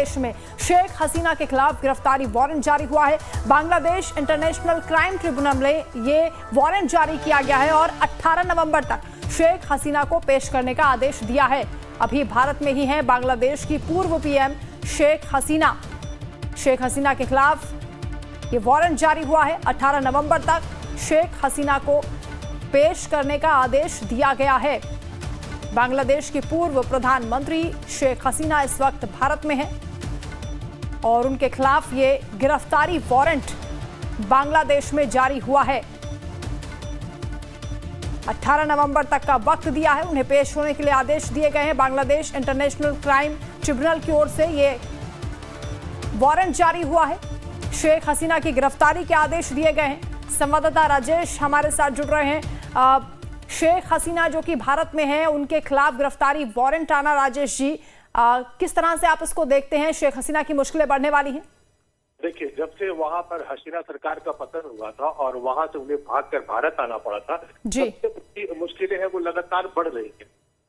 बांग्लादेश में शेख हसीना के खिलाफ गिरफ्तारी वारंट जारी हुआ है। बांग्लादेश इंटरनेशनल क्राइम ट्रिब्यूनल में ये वारंट जारी किया गया है और 18 नवंबर तक शेख हसीना को पेश करने का आदेश दिया है। अभी भारत में ही है बांग्लादेश की पूर्व पीएम शेख हसीना। शेख हसीना के खिलाफ ये वारंट जारी हुआ है। 18 नवंबर तक शेख हसीना को पेश करने का आदेश दिया गया है। बांग्लादेश की पूर्व प्रधानमंत्री शेख हसीना इस वक्त भारत में है और उनके खिलाफ ये गिरफ्तारी वारंट बांग्लादेश में जारी हुआ है। 18 नवंबर तक का वक्त दिया है, उन्हें पेश होने के लिए आदेश दिए गए हैं। बांग्लादेश इंटरनेशनल क्राइम ट्रिब्यूनल की ओर से ये वारंट जारी हुआ है। शेख हसीना की गिरफ्तारी के आदेश दिए गए हैं। संवाददाता राजेश हमारे साथ जुड़ रहे हैं। शेख हसीना जो कि भारत में है, उनके खिलाफ गिरफ्तारी वारंट आना, राजेश जी किस तरह से आप इसको देखते हैं? शेख हसीना की मुश्किलें बढ़ने वाली हैं? देखिए, जब से वहां पर हसीना सरकार का पतन हुआ था और वहां से उन्हें भागकर भारत आना पड़ा था, सबसे मुश्किलें हैं वो लगातार बढ़ रही है।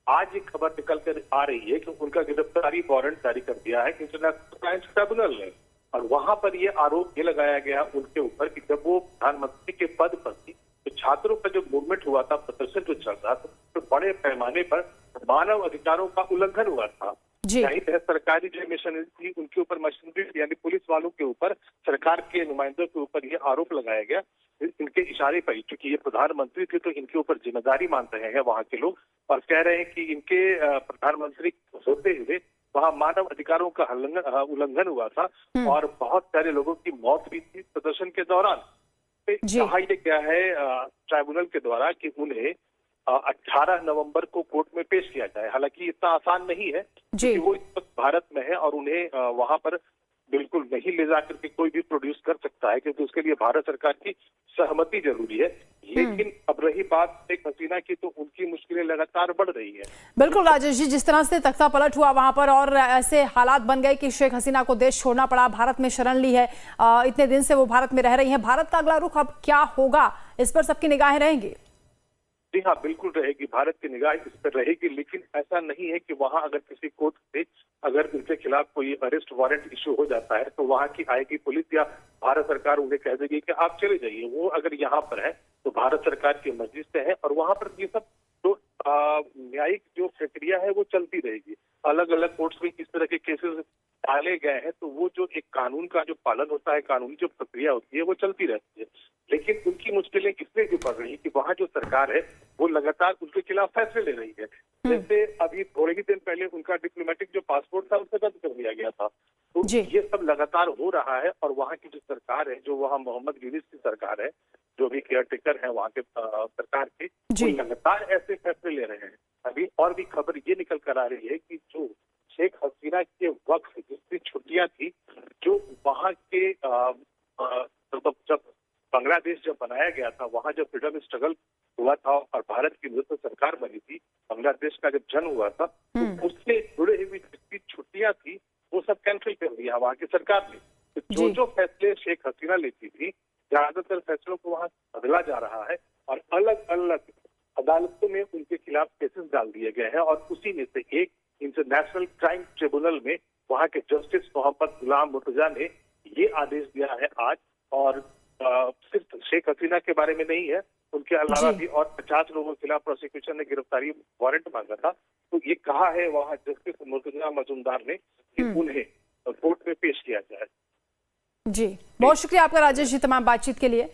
आज एक खबर निकल कर आ रही है कि उनका गिरफ्तारी वारंट जारी कर दिया है इंटरनेशनल क्राइम ट्रिब्यूनल ने, और वहां पर ये आरोप ये लगाया गया उनके ऊपर कि जब वो प्रधानमंत्री के पद पर थी तो छात्रों का जो मूवमेंट हुआ था, प्रदर्शन जो चल रहा था, तो बड़े पैमाने पर मानव अधिकारों का उल्लंघन हुआ था। यही सरकारी जो मशीनरी थी उनके ऊपर, मशीनरी यानी पुलिस वालों के ऊपर, सरकार के नुमाइंदों के ऊपर ये आरोप लगाया गया इनके इशारे पर, क्योंकि ये प्रधानमंत्री थे तो इनके ऊपर जिम्मेदारी मान रहे हैं वहां के लोग, और कह रहे हैं कि इनके प्रधानमंत्री होते हुए वहां मानव अधिकारों का उल्लंघन हुआ था और बहुत सारे लोगों की मौत भी थी प्रदर्शन के दौरान। कहा यह गया है ट्राइब्यूनल के द्वारा कि उन्हें 18 नवंबर को कोर्ट में पेश किया जाए। हालांकि इतना आसान नहीं है क्योंकि वो इस वक्त भारत में है और उन्हें वहां पर बिल्कुल नहीं ले जाकर के कोई भी प्रोड्यूस कर सकता है, क्योंकि उसके लिए भारत सरकार की सहमति जरूरी है। लेकिन अब रही बात शेख हसीना की, तो उनकी मुश्किलें लगातार बढ़ रही है। बिल्कुल राजेश जी, जिस तरह से तख्ता पलट हुआ वहां पर और ऐसे हालात बन गए कि शेख हसीना को देश छोड़ना पड़ा, भारत में शरण ली है, इतने दिन से वो भारत में रह रही हैं, भारत का अगला रुख अब क्या होगा, इस पर सबकी निगाहें रहेंगी? जी हाँ, बिल्कुल रहेगी, भारत की निगाह इस पर रहेगी। लेकिन ऐसा नहीं है कि वहां अगर किसी कोर्ट से अगर उनके खिलाफ कोई अरेस्ट वारंट इशू हो जाता है तो वहां की आएगी पुलिस या भारत सरकार उन्हें कह देगी कि आप चले जाइए। वो अगर यहाँ पर है तो भारत सरकार की मर्जी से है और वहां पर ये सब जो न्यायिक जो प्रक्रिया है वो चलती रहेगी। अलग अलग कोर्ट्स में इस तरह के केसेस डाले गए हैं तो वो जो एक कानून का जो पालन होता है, कानूनी जो प्रक्रिया होती है वो चलती रहती है। लेकिन उनकी मुश्किलें इसलिए भी बढ़ रही है कि वहाँ जो सरकार है वो लगातार उनके खिलाफ फैसले ले रही है। जैसे अभी थोड़े ही दिन पहले उनका डिप्लोमेटिक जो पासपोर्ट था उसे रद्द कर दिया गया था। तो ये सब लगातार हो रहा है और वहाँ की जो सरकार है, जो वहाँ मोहम्मद यूनिस की सरकार है, जो भी केयर टेकर है वहाँ के सरकार के, वो लगातार ऐसे फैसले ले रहे हैं। अभी और भी खबर ये निकल कर आ रही है कि जो शेख हसीना के वक्त जितनी छुट्टियां थी, जो वहाँ के जब बांग्लादेश जब बनाया गया था, वहाँ जब फ्रीडम स्ट्रगल हुआ था और भारत की मदद से सरकार बनी थी, बांग्लादेश का जब जन्म हुआ था, तो उससे जुड़े हुई जितनी छुट्टियां थी वो सब कैंसिल कर दिया वहाँ की सरकार ने। तो जो फैसले शेख हसीना लेती थी, ज्यादातर फैसलों को वहाँ बदला जा रहा है और अलग अलग अदालतों में उनके खिलाफ केसेस डाल दिए गए हैं। और उसी में से एक इंटरनेशनल क्राइम ट्रिब्यूनल में वहाँ के जस्टिस मोहम्मद गुलाम मुर्तजा ने ये आदेश दिया है आज, और सिर्फ शेख हसीना के बारे में नहीं है, उनके अलावा भी और 50 लोगों के खिलाफ प्रोसिक्यूशन ने गिरफ्तारी वारंट मांगा था। तो ये कहा है वहाँ जस्टिस मुर्तजा मजूमदार ने कि उन्हें कोर्ट में पेश किया जाए। जी, बहुत शुक्रिया आपका राजेश जी तमाम बातचीत के लिए।